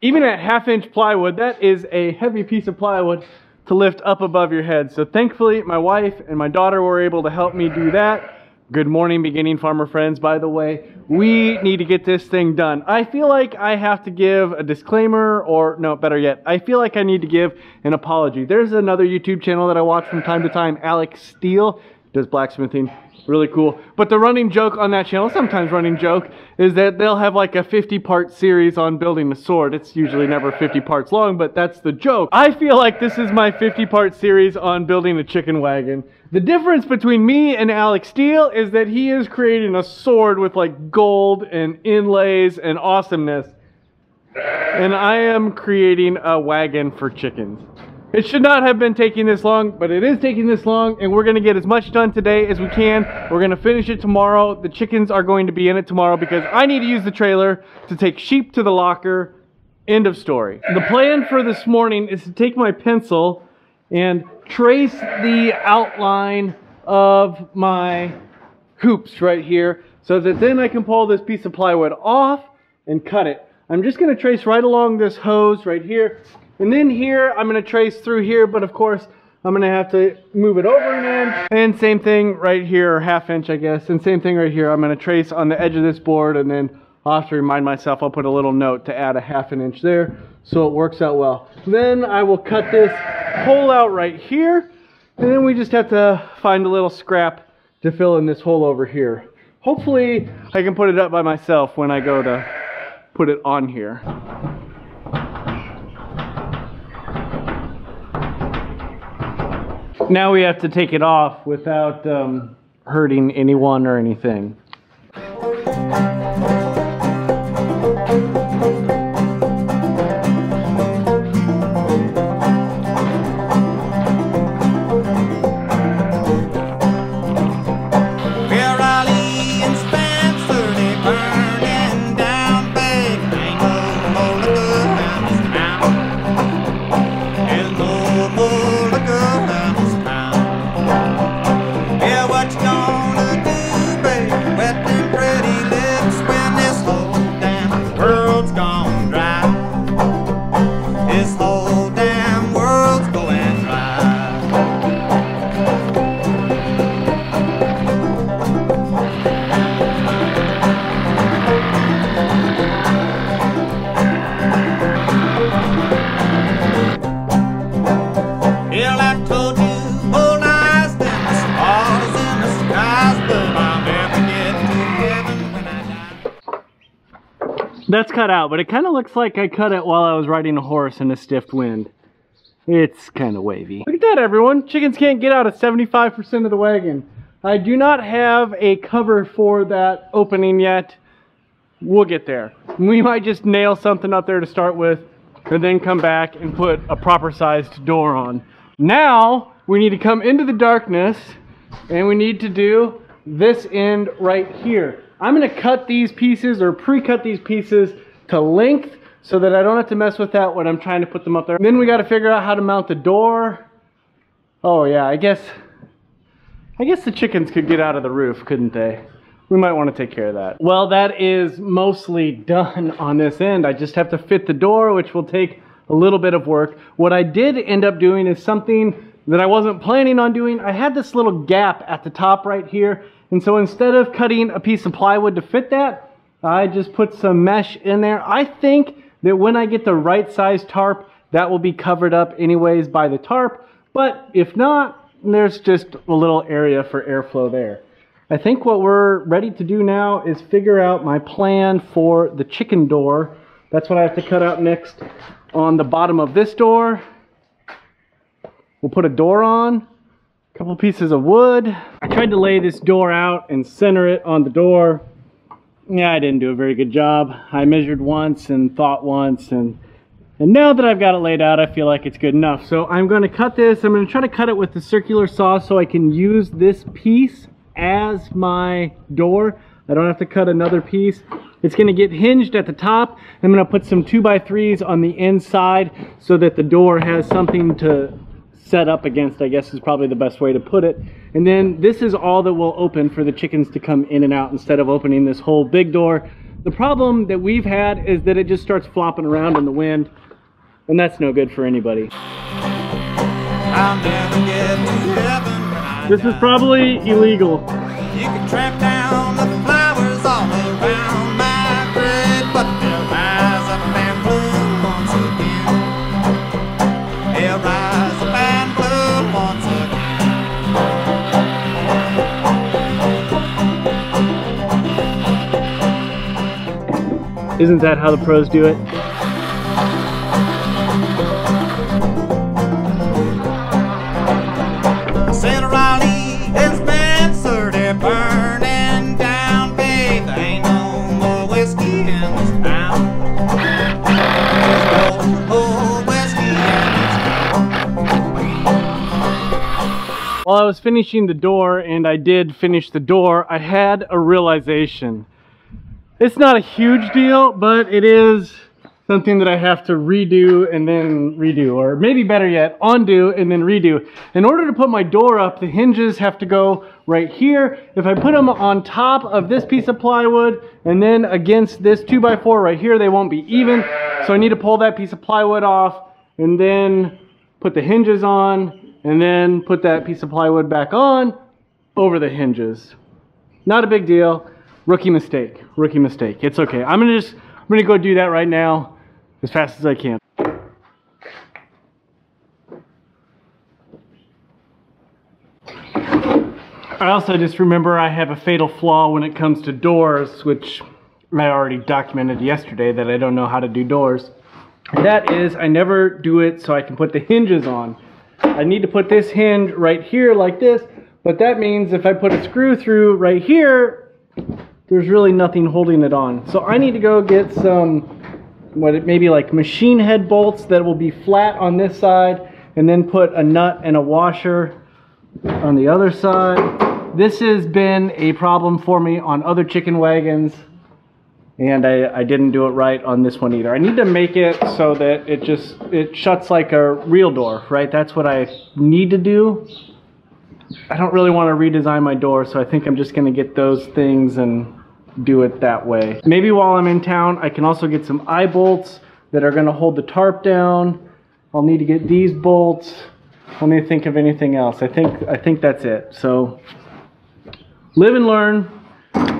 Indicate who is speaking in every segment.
Speaker 1: Even at 1/2-inch plywood, that is a heavy piece of plywood to lift up above your head. So thankfully, my wife and my daughter were able to help me do that. Good morning, beginning farmer friends, by the way. We need to get this thing done. I feel like I have to give a disclaimer, or no, better yet, I feel like I need to give an apology. There's another YouTube channel that I watch from time to time, Alex Steele, does blacksmithing, really cool. But the running joke on that channel, sometimes running joke, is that they'll have like a 50-part series on building a sword. It's usually never 50 parts long, but that's the joke. I feel like this is my 50-part series on building a chicken wagon. The difference between me and Alex Steele is that he is creating a sword with like gold and inlays and awesomeness. And I am creating a wagon for chickens. It should not have been taking this long, but it is taking this long, and we're going to get as much done today as we can. We're going to finish it tomorrow. The chickens are going to be in it tomorrow because I need to use the trailer to take sheep to the locker. End of story. The plan for this morning is to take my pencil and trace the outline of my hoops right here so that then I can pull this piece of plywood off and cut it. I'm just going to trace right along this hose right here. And then here, I'm going to trace through here, but of course, I'm going to have to move it over an inch. And same thing right here, or 1/2 inch, I guess. And same thing right here. I'm going to trace on the edge of this board, and then I'll have to remind myself, I'll put a little note to add a 1/2 inch there, so it works out well. Then I will cut this hole out right here, and then we just have to find a little scrap to fill in this hole over here. Hopefully, I can put it up by myself when I go to put it on here. Now we have to take it off without hurting anyone or anything. That's cut out, but it kind of looks like I cut it while I was riding a horse in a stiff wind. It's kind of wavy. Look at that, everyone. Chickens can't get out of 75% of the wagon. I do not have a cover for that opening yet. We'll get there. We might just nail something up there to start with, and then come back and put a proper sized door on. Now, we need to come into the darkness, and we need to do this end right here. I'm going to cut these pieces, or pre-cut these pieces to length so that I don't have to mess with that when I'm trying to put them up there. And then we got to figure out how to mount the door. Oh yeah, I guess the chickens could get out of the roof, couldn't they? We might want to take care of that. Well, that is mostly done on this end. I just have to fit the door, which will take a little bit of work. What I did end up doing is something that I wasn't planning on doing. I had this little gap at the top right here. And so instead of cutting a piece of plywood to fit that, I just put some mesh in there. I think that when I get the right size tarp, that will be covered up anyways by the tarp. But if not, there's just a little area for airflow there. I think what we're ready to do now is figure out my plan for the chicken door. That's what I have to cut out next. On the bottom of this door, we'll put a door on. Couple pieces of wood. I tried to lay this door out and center it on the door. Yeah, I didn't do a very good job. I measured once and thought once, and now that I've got it laid out, I feel like it's good enough. So I'm going to cut this. I'm going to try to cut it with the circular saw so I can use this piece as my door. I don't have to cut another piece. It's going to get hinged at the top. I'm going to put some 2x3s on the inside so that the door has something to set up against, I guess is probably the best way to put it. And then this is all that will open for the chickens to come in and out instead of opening this whole big door. The problem that we've had is that it just starts flopping around in the wind, and that's no good for anybody.
Speaker 2: I'll never get to heaven.
Speaker 1: This is probably illegal.
Speaker 2: You can tramp down the flowers all around my grave, but they'll rise up and bloom once again. They'll rise up and bloom once
Speaker 1: again. Isn't that how the pros do it?
Speaker 2: Burning down, babe, there ain't no more whiskey in this town. There's no more whiskey in this town.
Speaker 1: While I was finishing the door, and I did finish the door, I had a realization. It's not a huge deal, but it is something that I have to redo and then redo, or maybe better yet, undo and then redo. In order to put my door up, the hinges have to go right here. If I put them on top of this piece of plywood and then against this 2x4 right here, they won't be even. So I need to pull that piece of plywood off and then put the hinges on and then put that piece of plywood back on over the hinges. Not a big deal. Rookie mistake. Rookie mistake. It's okay. I'm gonna go do that right now as fast as I can. I also just remember I have a fatal flaw when it comes to doors, which I already documented yesterday that I don't know how to do doors. That is, I never do it so I can put the hinges on. I need to put this hinge right here like this, but that means if I put a screw through right here, there's really nothing holding it on. So I need to go get some, maybe like machine head bolts that will be flat on this side, and then put a nut and a washer on the other side. This has been a problem for me on other chicken wagons, and I didn't do it right on this one either. I need to make it so that it shuts like a real door, right? That's what I need to do. I don't really want to redesign my door, so I think I'm just gonna get those things and do it that way. Maybe while I'm in town, I can also get some eye bolts that are gonna hold the tarp down. I'll need to get these bolts. Let me think of anything else. I think that's it. So live and learn.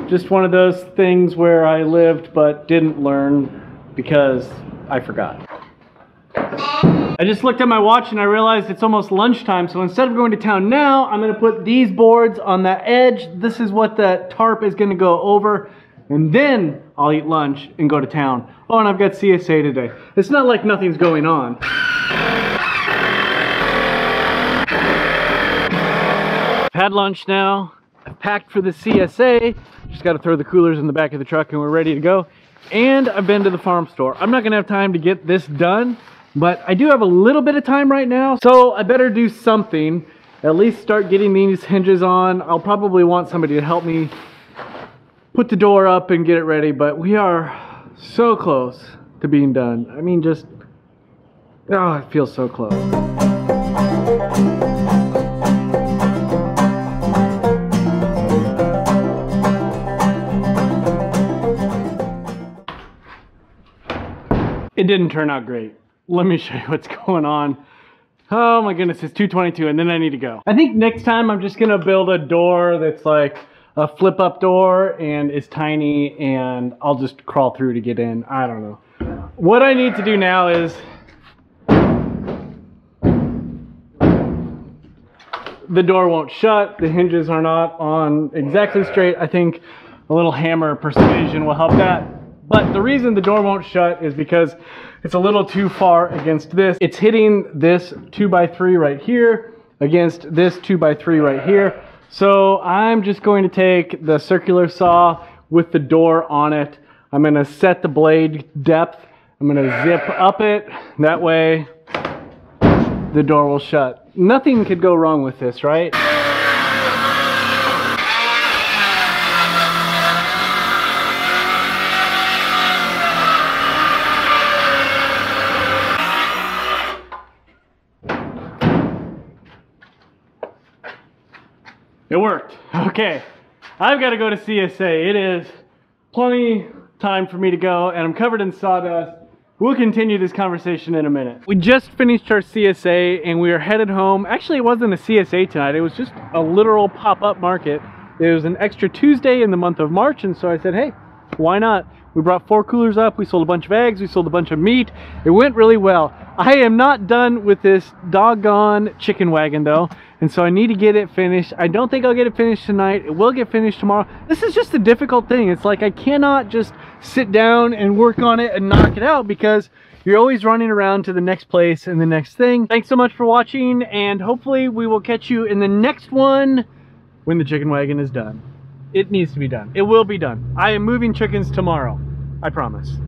Speaker 1: Just one of those things where I lived but didn't learn because I forgot. I just looked at my watch and I realized it's almost lunchtime, so instead of going to town now, I'm going to put these boards on the edge. This is what the tarp is going to go over, and then I'll eat lunch and go to town. Oh, and I've got CSA today. It's not like nothing's going on. I've had lunch now. I've packed for the CSA. Just got to throw the coolers in the back of the truck and we're ready to go. And I've been to the farm store. I'm not going to have time to get this done, but I do have a little bit of time right now, so I better do something. At least start getting these hinges on. I'll probably want somebody to help me put the door up and get it ready, but we are so close to being done. I mean, just, oh, it feels so close. It didn't turn out great. Let me show you what's going on. Oh my goodness, it's 2:22 and then I need to go. I think next time I'm just gonna build a door that's like a flip up door and is tiny and I'll just crawl through to get in. I don't know. What I need to do now is the door won't shut, the hinges are not on exactly straight. I think a little hammer precision will help that. But the reason the door won't shut is because it's a little too far against this. It's hitting this 2x3 right here against this 2x3 right here. So I'm just going to take the circular saw with the door on it. I'm going to set the blade depth. I'm going to zip up it. That way the door will shut. Nothing could go wrong with this, right? It worked. Okay, I've got to go to CSA. It is plenty time for me to go, and I'm covered in sawdust. We'll continue this conversation in a minute. We just finished our CSA and we are headed home. Actually, it wasn't a CSA tonight. It was just a literal pop-up market. It was an extra Tuesday in the month of March, and so I said, hey, why not? We brought 4 coolers up. We sold a bunch of eggs. We sold a bunch of meat. It went really well. I am not done with this doggone chicken wagon though, and so I need to get it finished. I don't think I'll get it finished tonight. It will get finished tomorrow. This is just a difficult thing. It's like I cannot just sit down and work on it and knock it out because you're always running around to the next place and the next thing. Thanks so much for watching, and hopefully we will catch you in the next one when the chicken wagon is done. It needs to be done. It will be done. I am moving chickens tomorrow. I promise.